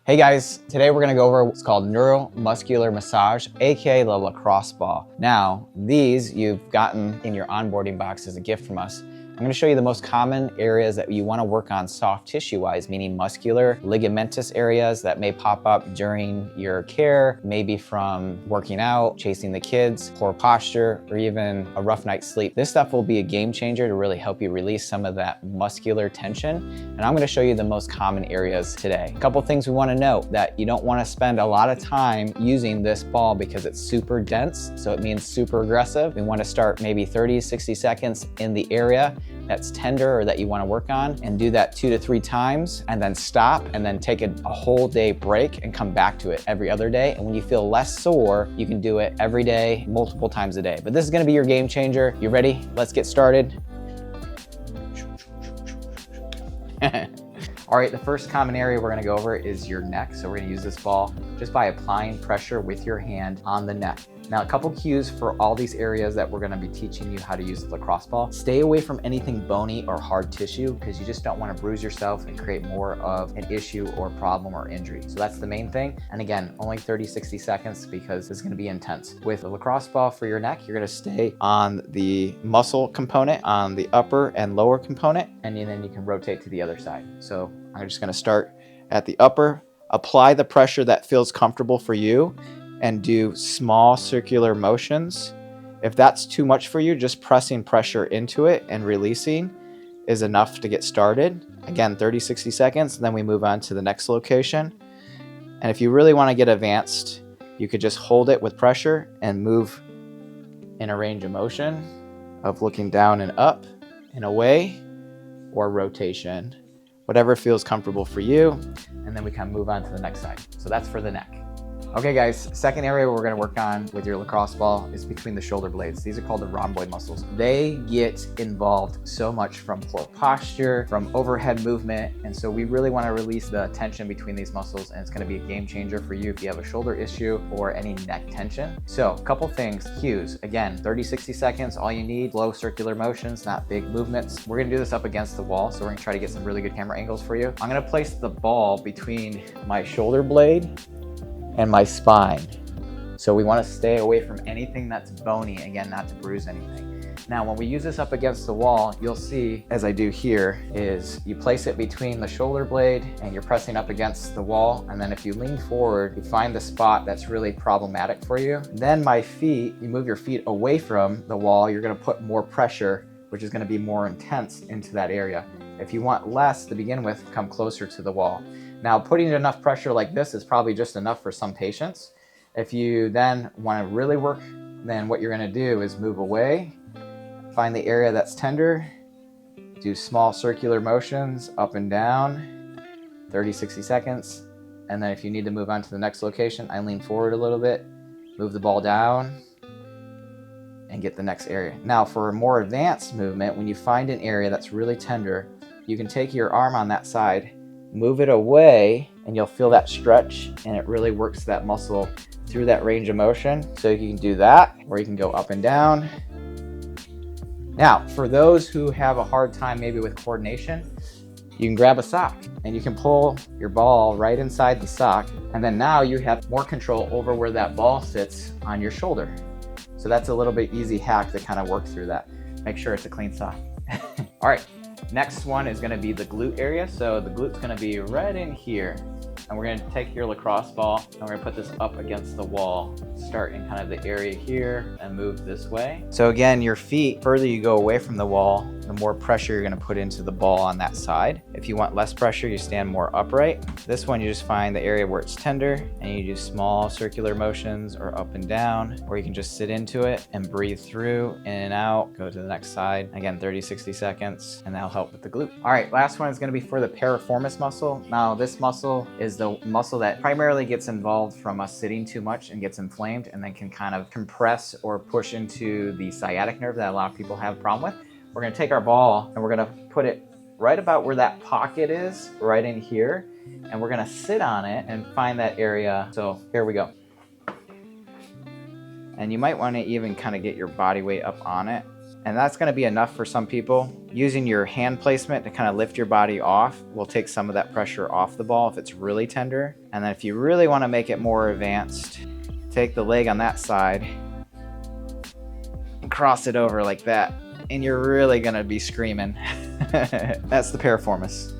Hey guys, today we're gonna go over what's called Neuro-Muscular massage, aka the lacrosse ball. Now, these you've gotten in your onboarding box as a gift from us. I'm gonna show you the most common areas that you wanna work on soft tissue-wise, meaning muscular, ligamentous areas that may pop up during your care, maybe from working out, chasing the kids, poor posture, or even a rough night's sleep. This stuff will be a game changer to really help you release some of that muscular tension. And I'm gonna show you the most common areas today. A couple things we wanna note: that you don't wanna spend a lot of time using this ball because it's super dense, so it means super aggressive. We wanna start maybe 30, 60 seconds in the area that's tender or that you wanna work on, and do that 2 to 3 times, and then stop, and then take a whole day break and come back to it every other day. And when you feel less sore, you can do it every day, multiple times a day. But this is gonna be your game changer. You ready? Let's get started. All right, the first common area we're gonna go over is your neck. So we're gonna use this ball just by applying pressure with your hand on the neck. Now, a couple cues for all these areas that we're gonna be teaching you how to use the lacrosse ball. Stay away from anything bony or hard tissue, because you just don't wanna bruise yourself and create more of an issue or problem or injury. So that's the main thing. And again, only 30, 60 seconds because it's gonna be intense. With the lacrosse ball for your neck, you're gonna stay on the muscle component, on the upper and lower component, and then you can rotate to the other side. So I'm just gonna start at the upper, apply the pressure that feels comfortable for you, and do small circular motions. If that's too much for you, just pressing pressure into it and releasing is enough to get started. Again, 30, 60 seconds, and then we move on to the next location. And if you really want to get advanced, you could just hold it with pressure and move in a range of motion of looking down and up and away, or rotation, whatever feels comfortable for you. And then we kind of move on to the next side. So that's for the neck. Okay guys, second area we're gonna work on with your lacrosse ball is between the shoulder blades. These are called the rhomboid muscles. They get involved so much from poor posture, from overhead movement, and so we really wanna release the tension between these muscles, and it's gonna be a game changer for you if you have a shoulder issue or any neck tension. So a couple things, cues. Again, 30, 60 seconds, all you need, slow circular motions, not big movements. We're gonna do this up against the wall, so we're gonna try to get some really good camera angles for you. I'm gonna place the ball between my shoulder blade and my spine. So we want to stay away from anything that's bony, again, not to bruise anything. Now, when we use this up against the wall, you'll see, as I do here, is you place it between the shoulder blade and you're pressing up against the wall. And then if you lean forward, you find the spot that's really problematic for you. Then my feet, you move your feet away from the wall, you're going to put more pressure, which is going to be more intense, into that area. If you want less to begin with, come closer to the wall. Now, putting enough pressure like this is probably just enough for some patients. If you then want to really work, then what you're going to do is move away, find the area that's tender, do small circular motions up and down, 30, 60 seconds. And then if you need to move on to the next location, I lean forward a little bit, move the ball down, and get the next area. Now, for a more advanced movement, when you find an area that's really tender, you can take your arm on that side, move it away, and you'll feel that stretch, and it really works that muscle through that range of motion. So you can do that, or you can go up and down. Now, for those who have a hard time maybe with coordination, you can grab a sock and you can pull your ball right inside the sock, and then now you have more control over where that ball sits on your shoulder. So that's a little bit easy hack to kind of work through that. Make sure it's a clean sock. All right. Next one is gonna be the glute area. So the glute's gonna be right in here. And we're gonna take your lacrosse ball and we're gonna put this up against the wall. Start in kind of the area here and move this way. So again, your feet, further you go away from the wall, the more pressure you're gonna put into the ball on that side. If you want less pressure, you stand more upright. This one, you just find the area where it's tender and you do small circular motions or up and down, or you can just sit into it and breathe through, in and out, go to the next side. Again, 30, 60 seconds, and that'll help with the glute. All right, last one is gonna be for the piriformis muscle. Now, this muscle is the muscle that primarily gets involved from us sitting too much and gets inflamed, and then can kind of compress or push into the sciatic nerve that a lot of people have a problem with. We're gonna take our ball and we're gonna put it right about where that pocket is, right in here, and we're gonna sit on it and find that area. So here we go. And you might wanna even kind of get your body weight up on it And that's gonna be enough for some people. Using your hand placement to kind of lift your body off will take some of that pressure off the ball if it's really tender. And then if you really wanna make it more advanced, take the leg on that side and cross it over like that. And you're really gonna be screaming. That's the piriformis.